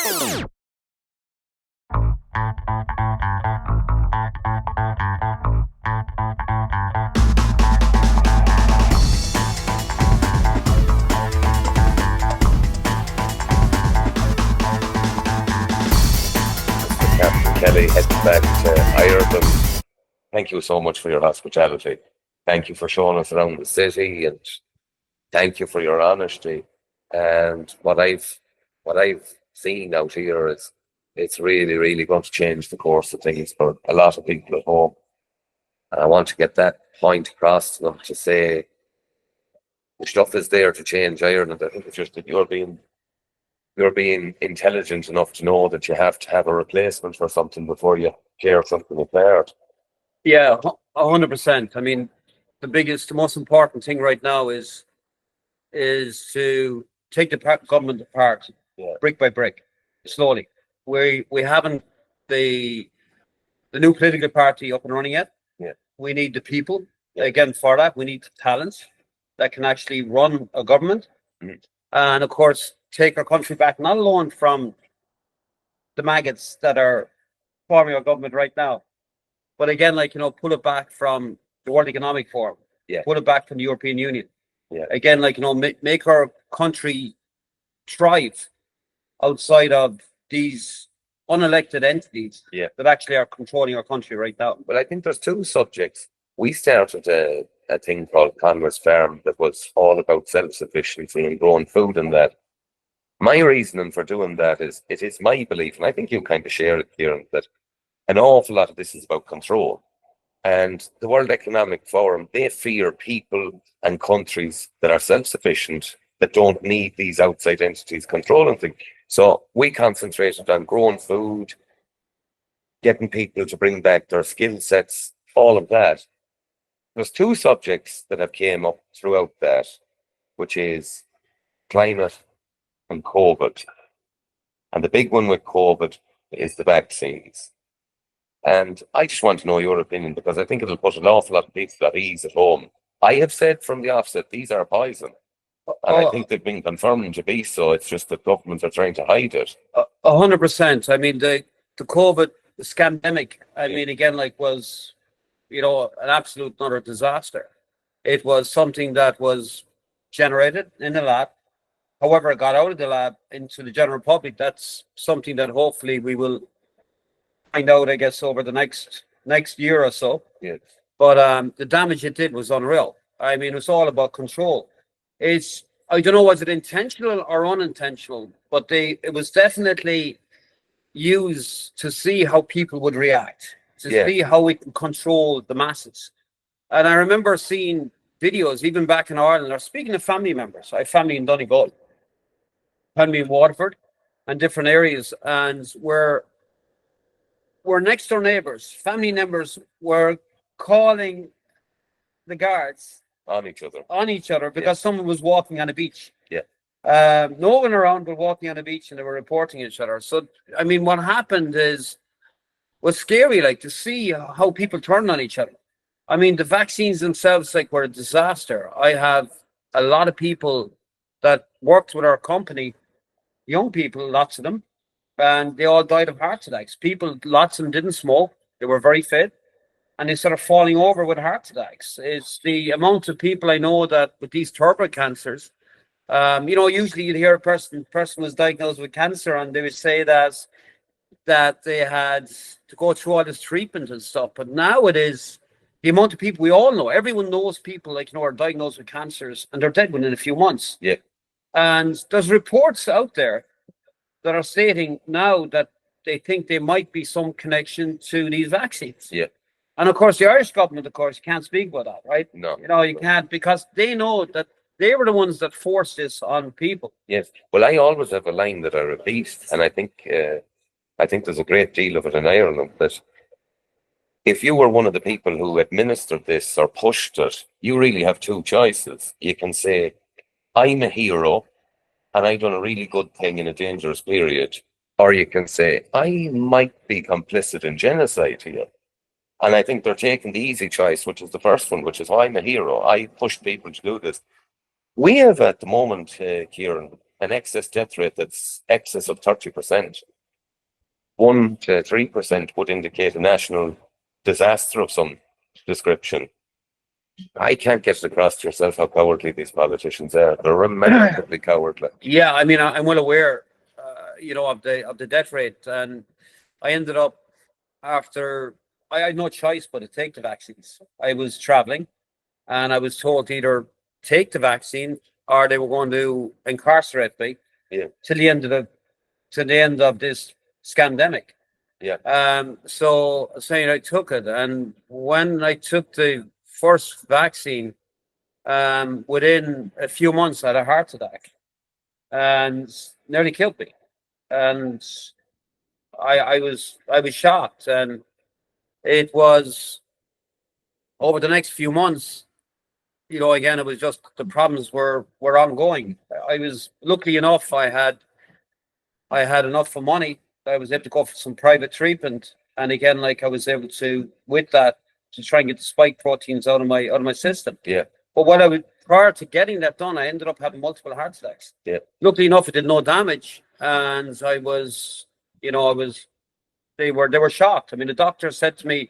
Captain Kelly heading back to Ireland. Thank you so much for your hospitality. Thank you for showing us around the city, and thank you for your honesty. And what I've seen out here is it's really, really going to change the course of things for a lot of people at home. And I want to get that point across to them to say the stuff is there to change Ireland. I think it's just that you're being intelligent enough to know that you have to have a replacement for something before you tear something apart. Yeah, 100%. I mean, the most important thing right now is to take the government apart, Yeah. brick by brick, slowly. We haven't the new political party up and running yet. Yeah. We need the people. Yeah. Again, for that, we need the talents that can actually run a government, Mhm. and of course, take our country back, not alone from the maggots that are forming our government right now, but again, pull it back from the World Economic Forum, Yeah. pull it back from the European Union. Yeah. Again, make our country thrive outside of these unelected entities Yeah. that actually are controlling our country right now. Well, I think there's two subjects. We started a thing called Converse Farm that was all about self-sufficiency and growing food and that. My reasoning for doing that is it is my belief, and I think you kind of share it, Kieran, that an awful lot of this is about control. And the World Economic Forum, they fear people and countries that are self-sufficient, that don't need these outside entities controlling things. So we concentrated on growing food, getting people to bring back their skill sets, all of that. There's two subjects that have came up throughout that, which is climate and COVID. And the big one with COVID is the vaccines. And I just want to know your opinion because I think it'll put an awful lot of people at ease at home. I have said from the offset, these are poison. And I think they've been confirmed to be so. It's just that governments are trying to hide it. 100%. I mean, the COVID, the scandemic, I mean, again, was, an absolute utter disaster. It was something that was generated in the lab. However, it got out of the lab into the general public. That's something that hopefully we will find out, I guess, over the next year or so. Yes. But the damage it did was unreal. I mean, it's all about control. I don't know, was it intentional or unintentional, but it was definitely used to see how people would react, to see how we can control the masses. And I remember seeing videos, even back in Ireland, or speaking to family members. I have family in Donegal, family in Waterford, and different areas, and we're next door neighbours. Family members were calling the guards On each other because someone was walking on a beach. Yeah. No one around, but walking on the beach, and they were reporting each other. So, I mean, what happened was scary, to see how people turned on each other. I mean, the vaccines themselves, were a disaster. I have a lot of people that worked with our company, young people, lots of them, and they all died of heart attacks. Lots of them didn't smoke. They were very fit. And they started falling over with heart attacks. It's the amount of people I know that with these turbo cancers, usually you'd hear a person was diagnosed with cancer and they would say that they had to go through all this treatment and stuff. But now it is the amount of people we all know. Everyone knows people are diagnosed with cancers and they're dead within a few months. Yeah. And there's reports out there that are stating now that they think there might be some connection to these vaccines. Yeah. And of course, the Irish government, of course, can't speak about that, right? No. You can't, because they know that they were the ones that forced this on people. Yes. Well, I always have a line that I repeat, and I think there's a great deal of it in Ireland, that if you were one of the people who administered this or pushed it, you really have two choices. You can say, I'm a hero and I've done a really good thing in a dangerous period. Or you can say, I might be complicit in genocide here. And I think they're taking the easy choice, which is the first one, which is, I'm a hero. I pushed people to do this. We have at the moment, Kieran, an excess death rate that's excess of 30%. 1 to 3% would indicate a national disaster of some description. I can't get it across to yourself how cowardly these politicians are. They're remarkably cowardly. Yeah, I mean, I'm well aware, of the death rate, and I ended up after I had no choice but to take the vaccines. I was traveling, and I was told to either take the vaccine or they were going to incarcerate me Yeah. till the end of this scandemic. Yeah. So saying I took it, and when I took the first vaccine, within a few months I had a heart attack and nearly killed me. And I was shocked, and it was over the next few months. Again, it was just the problems were ongoing. I was lucky enough. I had enough for money. I was able to go for some private treatment, and again, like I was able to with that to try and get the spike proteins out of my system. Yeah. But prior to getting that done, I ended up having multiple heart attacks. Yeah. Luckily enough, it did no damage, and they were shocked. I mean, the doctor said to me,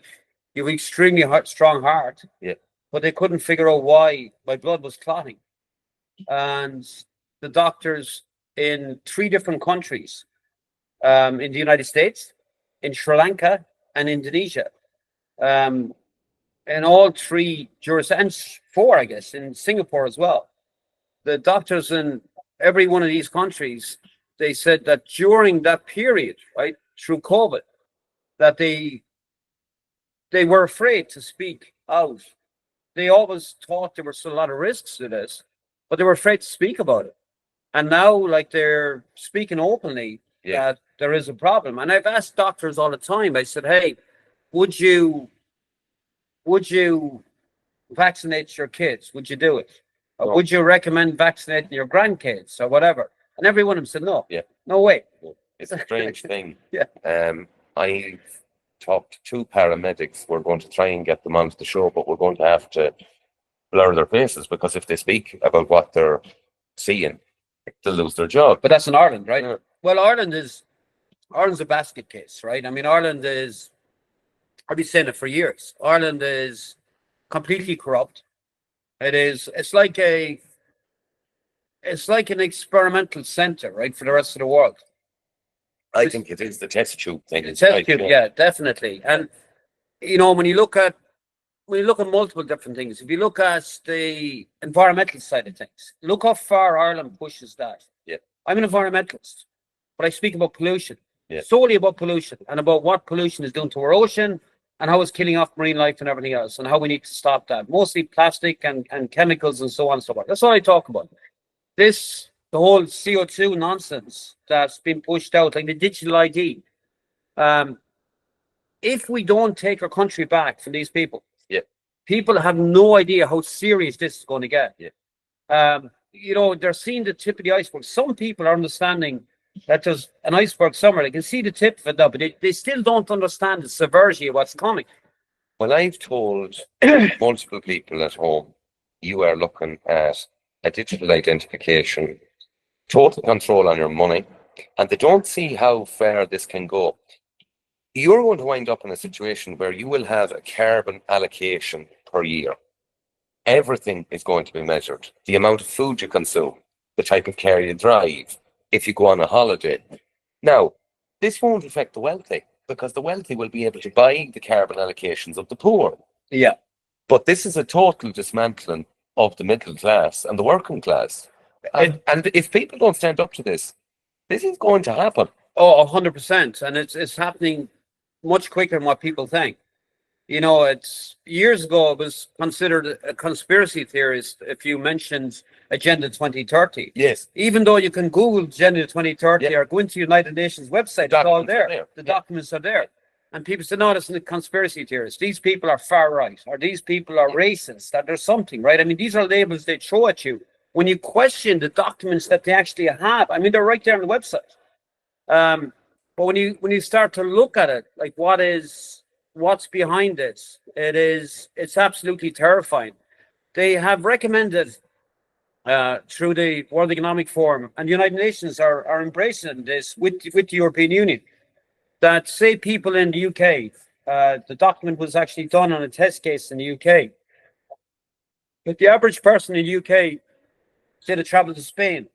"You have an extremely strong heart." Yeah. But they couldn't figure out why my blood was clotting, and the doctors in 3 different countries, in the United States, in Sri Lanka, and Indonesia, in all 3 jurisdictions, 4, I guess, in Singapore as well. The doctors in every one of these countries, they said that during that period, right, through COVID, that they were afraid to speak out. They always thought there were still a lot of risks to this, but they were afraid to speak about it. And now, like, they're speaking openly that there is a problem. And I've asked doctors all the time, I said, hey, would you vaccinate your kids? Would you do it? Or would you recommend vaccinating your grandkids or whatever? And every one of them said no. Yeah. No way. It's a strange thing. Yeah. I've talked to 2 paramedics. We're going to try and get them onto the show, but we're going to have to blur their faces, because if they speak about what they're seeing, they'll lose their job. But that's in Ireland, right? Yeah. Well, Ireland's a basket case, right? I mean, Ireland is, I've been saying it for years, Ireland is completely corrupt. It's like an experimental center, right, for the rest of the world. I think it is the test tube thing. The test tube, yeah, definitely. And when you look at multiple different things, if you look at the environmental side of things, look how far Ireland pushes that. Yeah. I'm an environmentalist, but I speak about pollution. Yeah. Solely about pollution and about what pollution is doing to our ocean and how it's killing off marine life and everything else, and how we need to stop that. Mostly plastic and chemicals and so on and so forth. That's all I talk about. The whole CO2 nonsense that's been pushed out, like the digital ID. If we don't take our country back from these people, people have no idea how serious this is going to get. Yeah. They're seeing the tip of the iceberg. Some people are understanding that there's an iceberg somewhere. They can see the tip of it now, but they still don't understand the severity of what's coming. Well, I've told multiple people at home, you are looking at a digital identification, total control on your money, and they don't see how far this can go. You're going to wind up in a situation where you will have a carbon allocation per year. Everything is going to be measured. The amount of food you consume, the type of car you drive, if you go on a holiday. Now, this won't affect the wealthy, because the wealthy will be able to buy the carbon allocations of the poor. Yeah. But this is a total dismantling of the middle class and the working class. And if people don't stand up to this is going to happen. Oh, 100%. And it's happening much quicker than what people think. It's years ago, it was considered a conspiracy theorist if you mentioned Agenda 2030. Yes. Even though you can Google Agenda 2030 or go into the United Nations website, it's all there. The documents are there. And people say, no, that's a conspiracy theorist. These people are far right, or these people are racist, that there's something, right? I mean, these are labels they throw at you. When you question the documents that they actually have, I mean, they're right there on the website. But when you start to look at it, like what's behind it, it's absolutely terrifying. They have recommended through the World Economic Forum, and the United Nations are embracing this with the European Union. That say people in the UK, the document was actually done on a test case in the UK. But the average person in the UK, say to travel to Spain,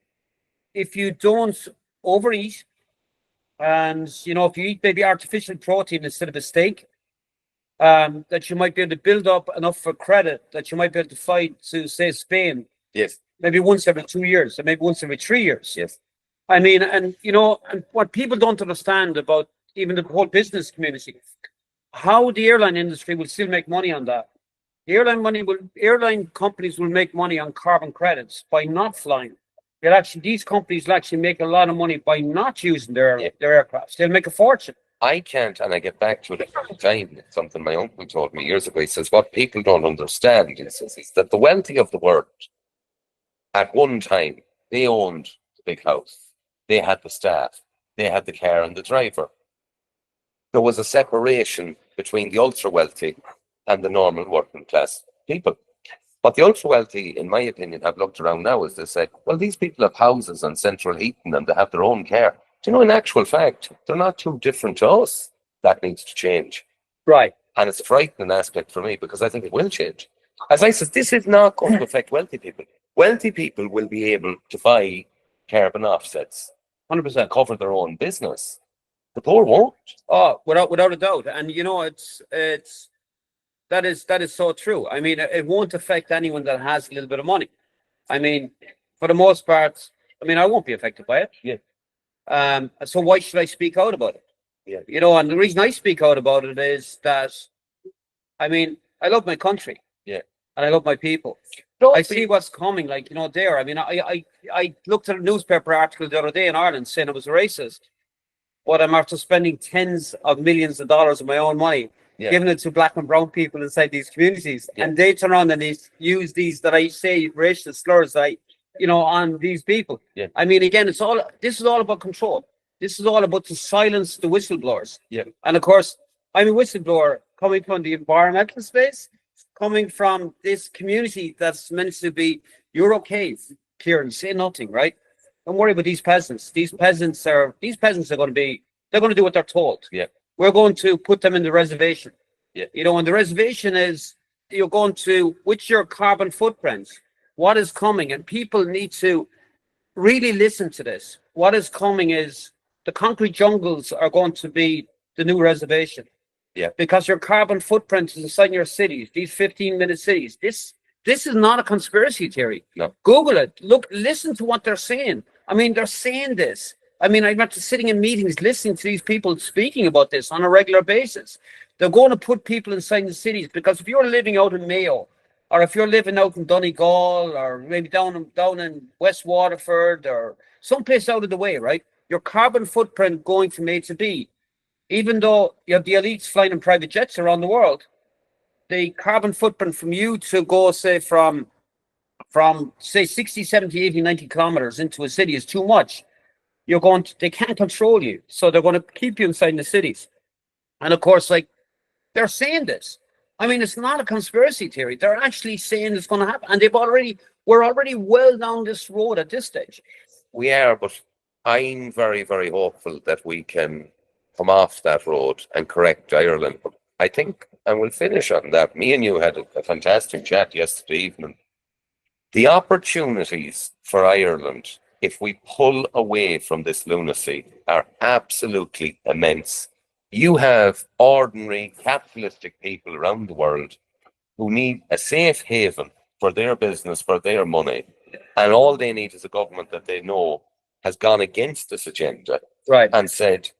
if you don't overeat, and if you eat maybe artificial protein instead of a steak, that you might be able to build up enough for credit that you might be able to fly to, say, Spain. Yes. Maybe once every 2 years, or maybe once every 3 years. Yes. I mean, and what people don't understand about even the whole business community, how the airline industry will still make money on that. The airline companies will make money on carbon credits by not flying. These companies will actually make a lot of money by not using their aircrafts. They'll make a fortune. I can't, and I get back to it every time. It's something my uncle told me years ago. He says, what people don't understand is that the wealthy of the world, at one time, they owned the big house. They had the staff. They had the car and the driver. There was a separation between the ultra-wealthy and the normal working class people. But the ultra-wealthy, in my opinion, have looked around now as they say, well, these people have houses and central heating and they have their own car. Do you know, in actual fact, they're not too different to us. That needs to change. Right. And it's a frightening aspect for me because I think it will change. As I said, this is not going to affect wealthy people. Wealthy people will be able to buy carbon offsets, 100%. cover their own business. The poor won't. Oh, without a doubt. And that is so true. I mean, it won't affect anyone that has a little bit of money. I mean, for the most part, I won't be affected by it. Yeah. So why should I speak out about it? Yeah. And the reason I speak out about it is that, I love my country. Yeah. And I love my people. I see what's coming, there. I looked at a newspaper article the other day in Ireland saying it was racist. But I'm after spending tens of millions of dollars of my own money, giving it to black and brown people inside these communities. Yeah. And they turn around and they use these, that I say, racial slurs, on these people. Yeah. Again, this is all about control. This is all about to silence the whistleblowers. Yeah. And of course, I'm a whistleblower coming from the environmental space, coming from this community that's meant to be, you're okay, Kieran, say nothing, right? Don't worry about these peasants. These peasants are going to do what they're told. Yeah. We're going to put them in the reservation. Yeah. And the reservation is, you're going to, with your carbon footprint, what is coming, and people need to really listen to this. What is coming is the concrete jungles are going to be the new reservation. Yeah. Because your carbon footprint is inside your cities, these 15-minute cities. This is not a conspiracy theory. No. Google it. Look, listen to what they're saying. They're saying this. I'm after sitting in meetings, listening to these people speaking about this on a regular basis. They're going to put people inside the cities, because if you're living out in Mayo, or if you're living out in Donegal, or maybe down in West Waterford, or someplace out of the way, right? Your carbon footprint going from A to B, even though you have the elites flying in private jets around the world, the carbon footprint from you to go, say, from 60, 70, 80, 90 kilometers into a city is too much. They can't control you. So they're going to keep you inside the cities. And of course, they're saying this. It's not a conspiracy theory. They're actually saying it's going to happen. And we're already well down this road at this stage. We are, but I'm very, very hopeful that we can come off that road and correct Ireland. I think, and we'll finish on that. Me and you had a fantastic chat yesterday evening. The opportunities for Ireland, if we pull away from this lunacy, are absolutely immense. You have ordinary capitalistic people around the world who need a safe haven for their business, for their money, and all they need is a government that they know has gone against this agenda, right, and said,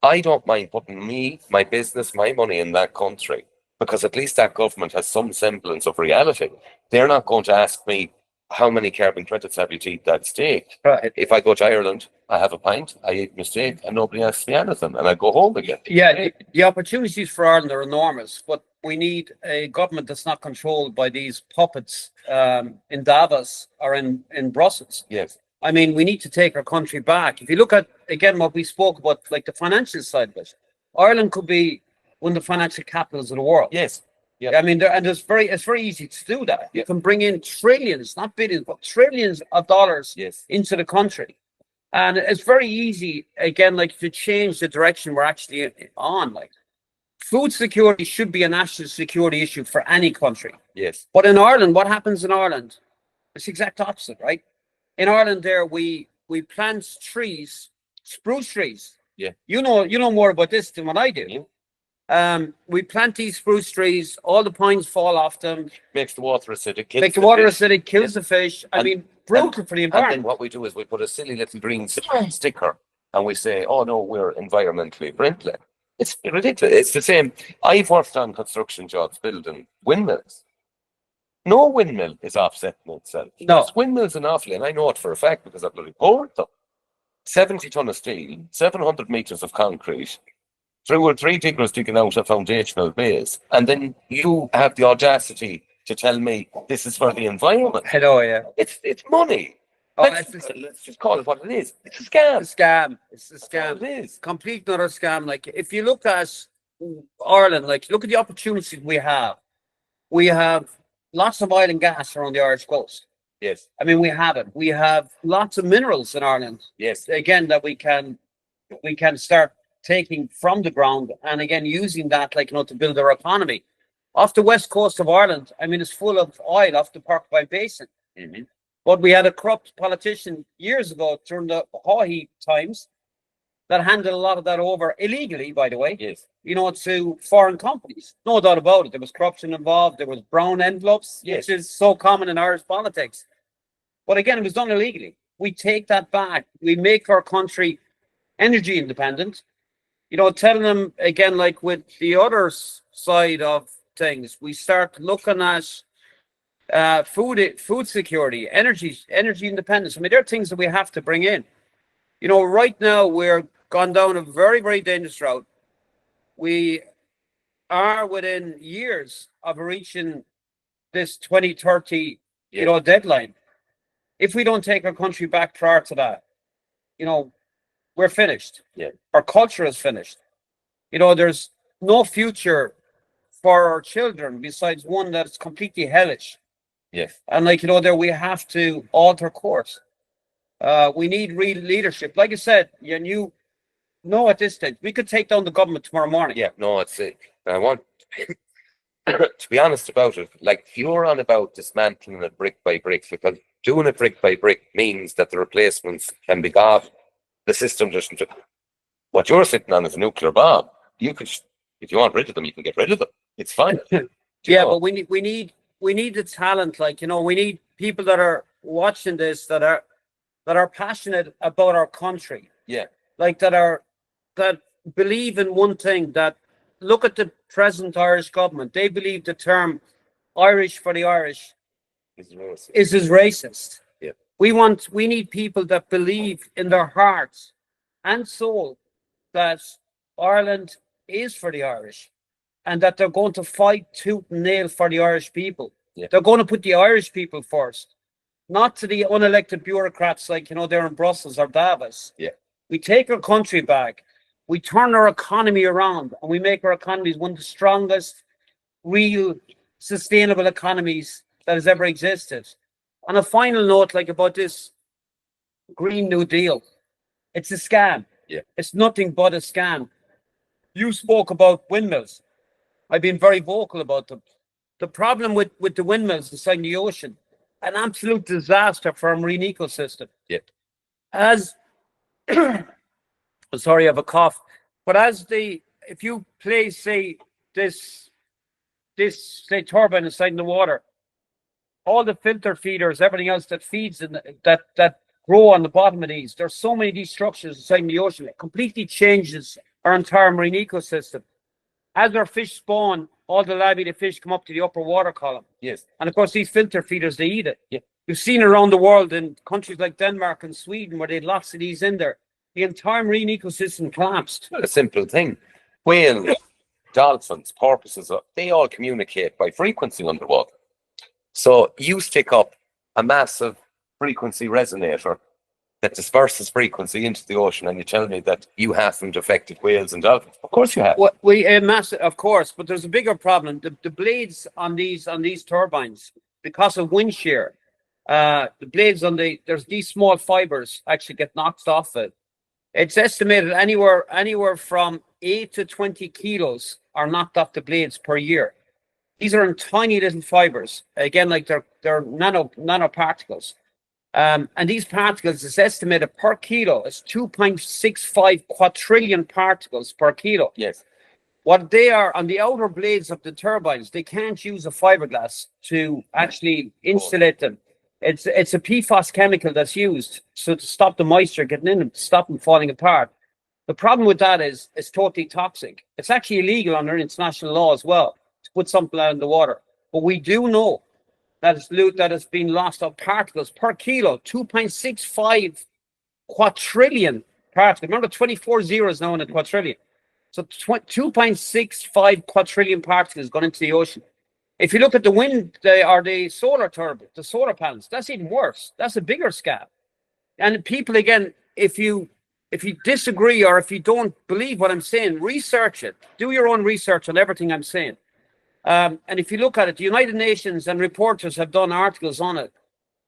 I don't mind putting my business, my money in that country, because at least that government has some semblance of reality. They're not going to ask me, how many carbon credits have you to eat that steak? Right. If I go to Ireland, I have a pint, I eat my steak, and nobody asks me anything, and I go home again. Yeah, the opportunities for Ireland are enormous, but we need a government that's not controlled by these puppets in Davos or in Brussels. Yes. We need to take our country back. If you look at, again, what we spoke about, the financial side of it, Ireland could be one of the financial capitals of the world. Yes. I mean, it's very easy to do that. You can bring in trillions, not billions, but trillions of dollars into the country. And it's very easy, again, like to change the direction we're actually on. Like food security should be a national security issue for any country. Yes. But in Ireland, what happens in Ireland? It's the exact opposite, right? In Ireland, we plant trees, spruce trees. Yeah. You know more about this than what I do. Yeah. We plant these spruce trees, all the pines fall off them. Makes the water acidic. Kills the fish. I mean, brutal for the environment. And then what we do is we put a silly little green sticker and we say, oh no, we're environmentally friendly. It's ridiculous. It's the same. I've worked on construction jobs building windmills. No windmill is offsetting itself. No. There's windmills in Offaly, and I know it for a fact because I've bloody poured them. 70 ton of steel, 700 meters of concrete, 2 or 3 diggers digging out a foundational base, and then you have the audacity to tell me this is for the environment. Hello, yeah. It's money. Oh, let's just call it what it is. It's a scam. It's a scam. It is. Complete another scam. Like if you look at Ireland, like look at the opportunities we have. We have lots of oil and gas around the Irish coast. Yes. I mean, we have it. We have lots of minerals in Ireland. Yes. Again, that we can start taking from the ground and again using that, like to build our economy. Off the west coast of Ireland, I mean, it's full of oil off the Parkway Basin. Mm-hmm. But we had a corrupt politician years ago during the Haughey times that handed a lot of that over illegally, by the way. Yes. To foreign companies. No doubt about it. There was corruption involved. There was brown envelopes, which is so common in Irish politics. But again, it was done illegally. We take that back. We make our country energy independent. Telling them again, like with the other side of things, we start looking at food security, energy independence. I mean, there are things that we have to bring in. Right now we're gone down a very, very dangerous route. We are within years of reaching this 2030, deadline. If we don't take our country back prior to that, we're finished. Yeah. Our culture is finished. There's no future for our children besides one that's completely hellish. Yes. And there we have to alter course. We need real leadership. Like I said, at this stage, we could take down the government tomorrow morning. Yeah, no, I want to be honest about it. Like you're on about dismantling it brick by brick, because doing it brick by brick means that the replacements can be got. The system doesn't. What you're sitting on is a nuclear bomb. You could, if you want rid of them, you can get rid of them. It's fine. But we need the talent. We need people that are watching this that are passionate about our country. Yeah. That believe in one thing, that look at the present Irish government. They believe the term Irish for the Irish is racist. Yeah. We need people that believe in their hearts and soul that Ireland is for the Irish and that they're going to fight tooth and nail for the Irish people. Yeah. They're going to put the Irish people first, not to the unelected bureaucrats like, they're in Brussels or Davos. Yeah. We take our country back. We turn our economy around and we make our economies one of the strongest, real, sustainable economies that has ever existed. On a final note, about this Green New Deal, it's a scam. Yeah. It's nothing but a scam. You spoke about windmills. I've been very vocal about them. The problem with the windmills inside the ocean, an absolute disaster for a marine ecosystem. Yeah. Sorry, I have a cough. But if you place, say, this turbine inside the water, all the filter feeders, everything else that feeds in that grow on the bottom of these, there's so many of these structures inside the ocean. It completely changes our entire marine ecosystem. As our fish spawn, all the labiated fish come up to the upper water column. Yes. And of course, these filter feeders, they eat it. Yeah. You've seen around the world in countries like Denmark and Sweden where they had lots of these in there. The entire marine ecosystem collapsed. Well, a simple thing. Whales, dolphins, porpoises, they all communicate by frequency underwater. So you stick up a massive frequency resonator that disperses frequency into the ocean, and you tell me that you haven't affected whales and dolphins. Of course you have. Well, we massive, of course, but there's a bigger problem. The blades on these turbines, because of wind shear, the blades on there's these small fibers actually get knocked off it. It's estimated anywhere from 8 to 20 kilos are knocked off the blades per year. These are in tiny little fibers. Again, like they're nanoparticles. And these particles is estimated per kilo is 2.65 quadrillion particles per kilo. Yes. What they are on the outer blades of the turbines, they can't use a fiberglass to actually insulate them. It's a PFAS chemical that's used so to stop the moisture getting in them, to stop them falling apart. The problem with that is it's totally toxic. It's actually illegal under international law as well to put something out in the water. But we do know that has been lost of particles per kilo, 2.65 quadrillion particles. Remember, 24 zeros now in a quadrillion. So 2.65 quadrillion particles gone into the ocean. If you look at the wind or the solar turbines, the solar panels, that's even worse. That's a bigger scam. And people, again, if you disagree or if you don't believe what I'm saying, research it. Do your own research on everything I'm saying. And if you look at it, the United Nations and reporters have done articles on it.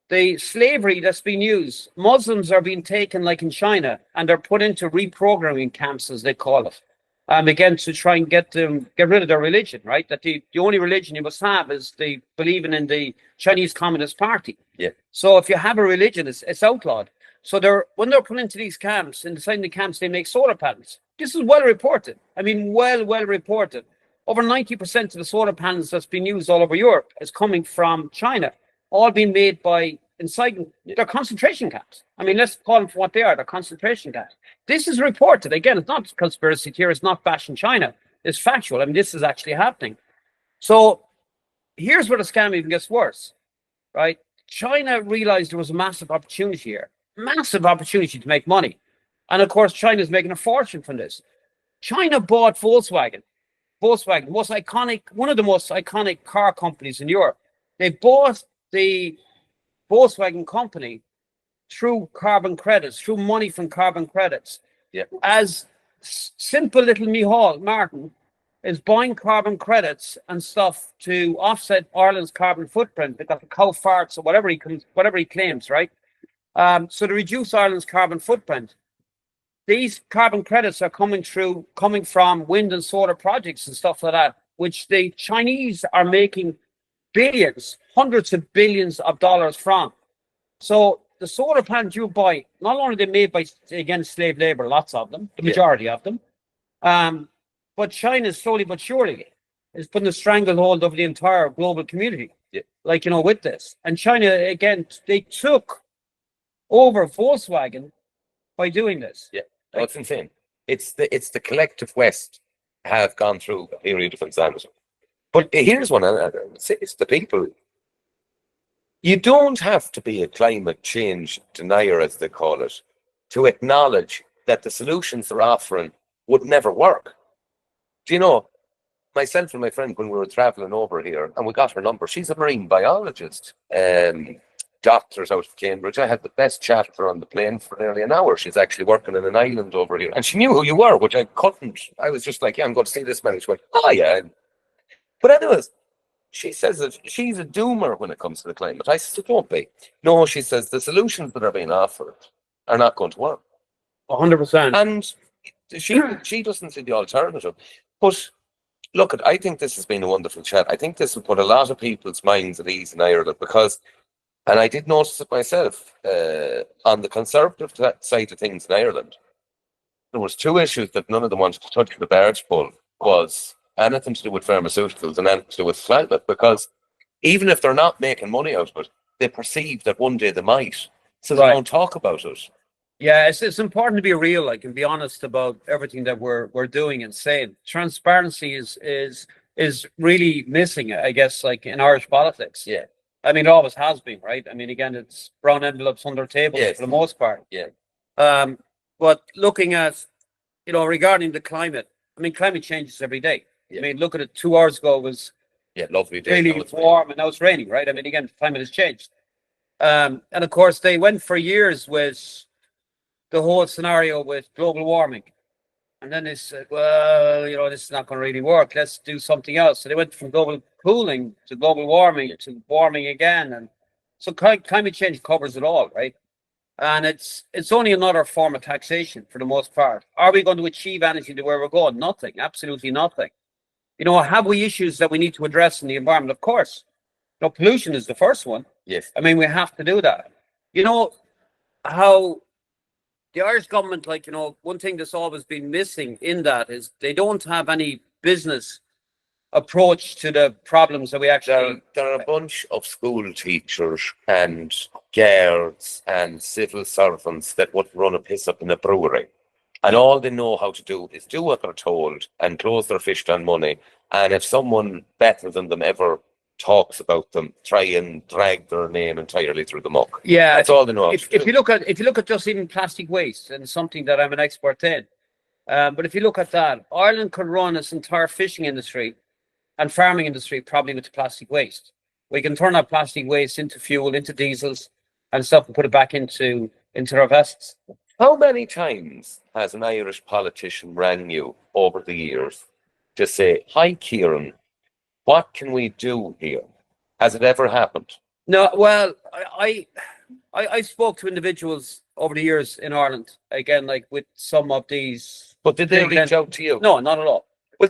The slavery that's been used, Muslims are being taken like in China and they're put into reprogramming camps, as they call it. Again, to try and get rid of their religion, right? That the only religion you must have is the believing in the Chinese Communist Party. Yeah. So if you have a religion, it's outlawed. So when they're put into these camps, inside the camps, they make solar panels. This is well reported. I mean, well reported. Over 90% of the solar panels that's been used all over Europe is coming from China, all being made inside their concentration camps. I mean, let's call them for what they are, they're concentration camps. This is reported. Again, it's not conspiracy theory, it's not bashing China. It's factual. I mean, this is actually happening. So here's where the scam even gets worse, right? China realized there was a massive opportunity here, massive opportunity to make money. And of course, China's making a fortune from this. China bought Volkswagen, one of the most iconic car companies in Europe. They bought the Volkswagen company through carbon credits, through money from carbon credits. Yeah. As simple little Micheál Martin is buying carbon credits and stuff to offset Ireland's carbon footprint because of cow farts or whatever he claims, right? So to reduce Ireland's carbon footprint. These carbon credits are coming from wind and solar projects and stuff like that, which the Chinese are making billions, hundreds of billions of dollars from. So the solar panels you buy, not only are they made by, again, slave labor, lots of them, the majority of them, but China slowly but surely is putting a stranglehold over the entire global community, with this. And China, again, they took over Volkswagen by doing this. Yeah. Oh, it's insane. It's the collective West have gone through a period of insanity. But here's one, it's the people. You don't have to be a climate change denier, as they call it, to acknowledge that the solutions they're offering would never work. Do you know, myself and my friend, when we were traveling over here, and we got her number, she's a marine biologist, doctors out of Cambridge. I had the best chat with her on the plane for nearly an hour. She's actually working in an island over here. And she knew who you were, which I couldn't. I was just like, yeah, I'm going to see this man. She went, oh, yeah. But anyways, she says that she's a doomer when it comes to the climate. I said, don't be. No, she says the solutions that are being offered are not going to work. 100%. And she doesn't see the alternative. But look, I think this has been a wonderful chat. I think this will put a lot of people's minds at ease in Ireland because, and I did notice it myself, on the Conservative side of things in Ireland, there was two issues that none of them wanted to touch the barge pole, was anything to do with pharmaceuticals and anything to do with climate, because even if they're not making money out of it, they perceive that one day they might, so they don't talk about it. Yeah, it's important to be real, and be honest about everything that we're doing and saying. Transparency is really missing, I guess, in Irish politics. Yeah. I mean, it always has been, right? I mean, again, it's brown envelopes under tables for the most part. Yeah. But looking at, regarding the climate, I mean, climate changes every day. Yeah. I mean, look at it. 2 hours ago was lovely day. Really warm, and now it's raining, right? I mean, again, climate has changed. And of course, they went for years with the whole scenario with global warming. And then they said, well, this is not going to really work. Let's do something else. So they went from global cooling to global warming to warming again. And so climate change covers it all, right? And it's only another form of taxation for the most part. Are we going to achieve anything to where we're going? Nothing, absolutely nothing. Have we issues that we need to address in the environment? Of course. Pollution is the first one. Yes. I mean, we have to do that. How the Irish government, one thing that's always been missing in that is they don't have any business approach to the problems that we actually. There are a bunch of school teachers and guards and civil servants that would run a piss up in a brewery. And all they know how to do is do what they're told and close their fist on money. And if someone better than them ever talks about them, try and drag their name entirely through the muck. Yeah, that's all they know. If you look at just even plastic waste, and something that I'm an expert in, but if you look at that, Ireland could run its entire fishing industry and farming industry probably with plastic waste. We can turn our plastic waste into fuel, into diesels and stuff, and put it back into our vessels. How many times has an Irish politician rang you over the years to say, "Hi, Kieran, what can we do here?" Has it ever happened? No. Well, I spoke to individuals over the years in Ireland, again, like with some of these. But did they reach out to you? No, not at all. Well,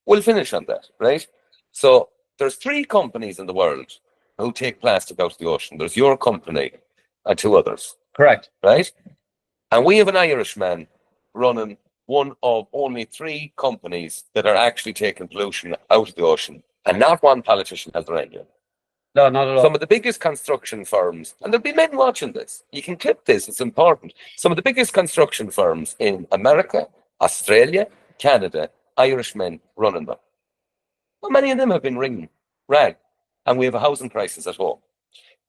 we'll finish on that, right? So there's 3 companies in the world who take plastic out of the ocean. There's your company and 2 others. Correct. Right? And we have an Irishman running one of only 3 companies that are actually taking pollution out of the ocean. And not one politician has rang you. No, not at all. Some of the biggest construction firms, and there'll be men watching this, you can clip this, it's important. Some of the biggest construction firms in America, Australia, Canada, Irishmen running them. Well, many of them have been rang, and we have a housing crisis at home.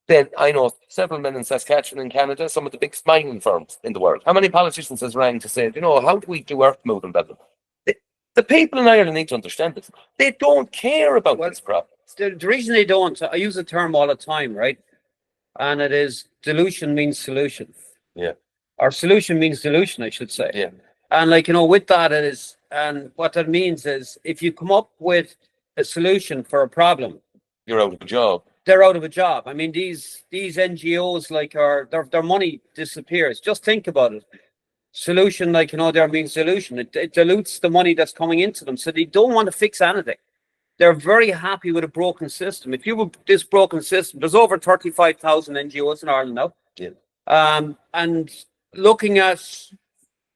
Then I know several men in Saskatchewan in Canada, some of the biggest mining firms in the world. How many politicians has rang to say, how do we do earth moving better? The people in Ireland need to understand this. They don't care about this problem. The reason they don't, I use a term all the time, right? And it is dilution means solution. Yeah. Or solution means dilution, I should say. Yeah. And with that it is, and what that means is if you come up with a solution for a problem, you're out of a job. They're out of a job. I mean, these NGOs their money disappears. Just think about it. Solution, there means dilution. It dilutes the money that's coming into them. So they don't want to fix anything. They're very happy with a broken system. If you have this broken system, there's over 35,000 NGOs in Ireland now. Yeah. And looking at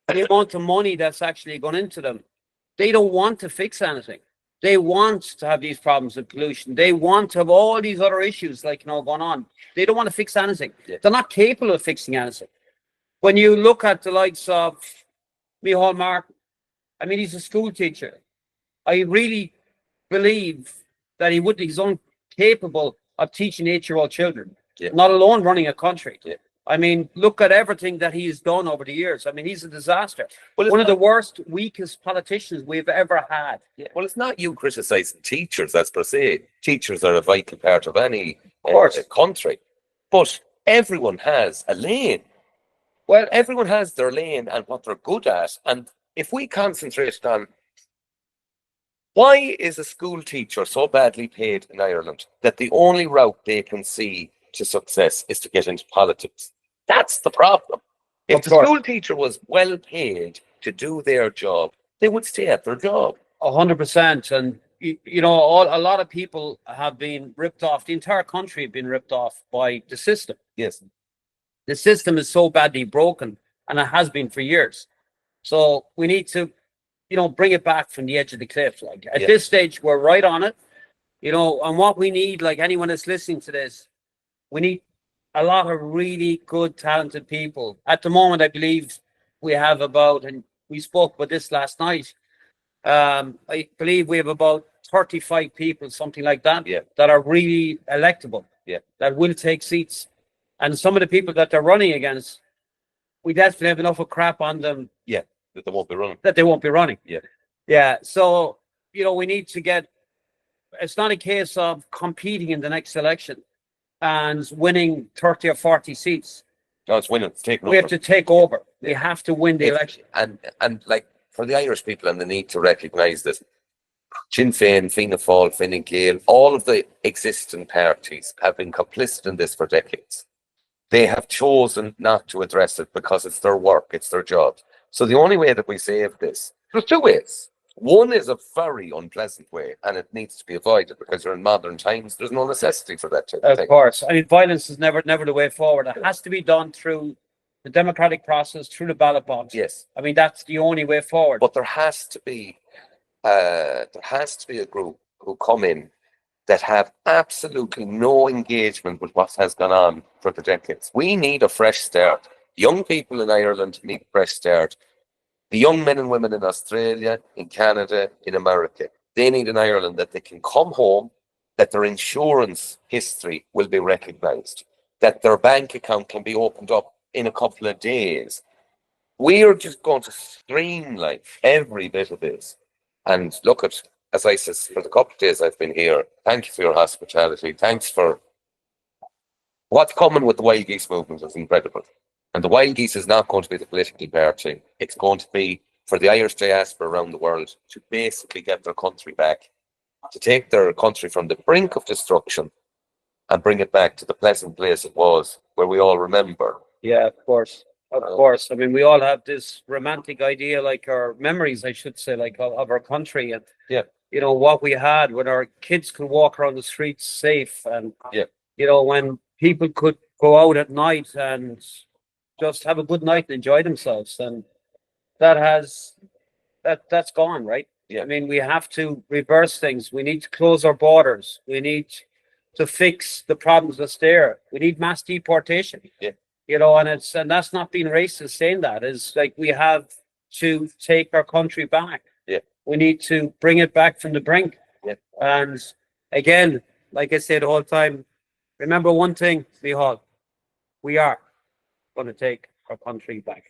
the amount of money that's actually gone into them, they don't want to fix anything. They want to have these problems with pollution. They want to have all these other issues going on. They don't want to fix anything. Yeah. They're not capable of fixing anything. When you look at the likes of Micheál Martin, I mean, he's a school teacher. I really believe that he's incapable of teaching 8-year-old children, not alone running a country. Yeah. I mean, look at everything that he's done over the years. I mean, he's a disaster. Well, one of the worst, weakest politicians we've ever had. Yeah. Well, it's not you criticizing teachers, as per se. Teachers are a vital part of any country. But everyone has a lane. Well, everyone has their lane and what they're good at. And if we concentrate on why is a school teacher so badly paid in Ireland that the only route they can see to success is to get into politics? That's the problem. If the school teacher was well paid to do their job, they would stay at their job. 100%. And, a lot of people have been ripped off. The entire country have been ripped off by the system. Yes. The system is so badly broken, and it has been for years. So we need to, bring it back from the edge of the cliff. At this stage, we're right on it, and what we need, anyone that's listening to this, we need a lot of really good, talented people. At the moment, I believe we have and we spoke about this last night. I believe we have about 35 people, something like that, that are really electable, that will take seats. And some of the people that they're running against, we definitely have enough of crap on them. Yeah, that they won't be running. That they won't be running. Yeah. Yeah. So, we need to it's not a case of competing in the next election and winning 30 or 40 seats. No, it's winning. It's taking We have over. to take over. We Yeah. have to win the election. And like for the Irish people, and they need to recognise this. Sinn Féin, Fianna Fáil, Fine Gael, all of the existing parties have been complicit in this for decades. They have chosen not to address it because it's their work, it's their job. So the only way that we save this, there's two ways. One is a very unpleasant way, and it needs to be avoided because you're in modern times. There's no necessity for that type of Of thing. course. I mean, violence is never the way forward. It has to be done through the democratic process, through the ballot box. Yes, I mean, that's the only way forward. but there has to be a group who come in that have absolutely no engagement with what has gone on for the decades. We need a fresh start. Young people in Ireland need a fresh start. The young men and women in Australia, in Canada, in America, they need an Ireland that they can come home, that their insurance history will be recognised, that their bank account can be opened up in a couple of days. We are just going to streamline every bit of this. And look at, as I said, for the couple of days I've been here, thank you for your hospitality. Thanks for what's coming with the Wild Geese movement is incredible. And the Wild Geese is not going to be the political party. It's going to be for the Irish diaspora around the world to basically get their country back, to take their country from the brink of destruction and bring it back to the pleasant place it was, where we all remember. Yeah, of course. Of course. I mean, we all have this romantic idea, like our memories, I should say, like of our country and, Yeah. you know, what we had when our kids could walk around the streets safe and, Yeah. you know, when people could go out at night and just have a good night and enjoy themselves. And that's gone, right? Yeah. I mean, we have to reverse things. We need to close our borders. We need to fix the problems that's there. We need mass deportation. Yeah. You know, and that's not being racist saying that. It's like we have to take our country back. Yeah. We need to bring it back from the brink. Yeah. And again, like I say the whole time, remember one thing, Mihal, we are going to take our country back.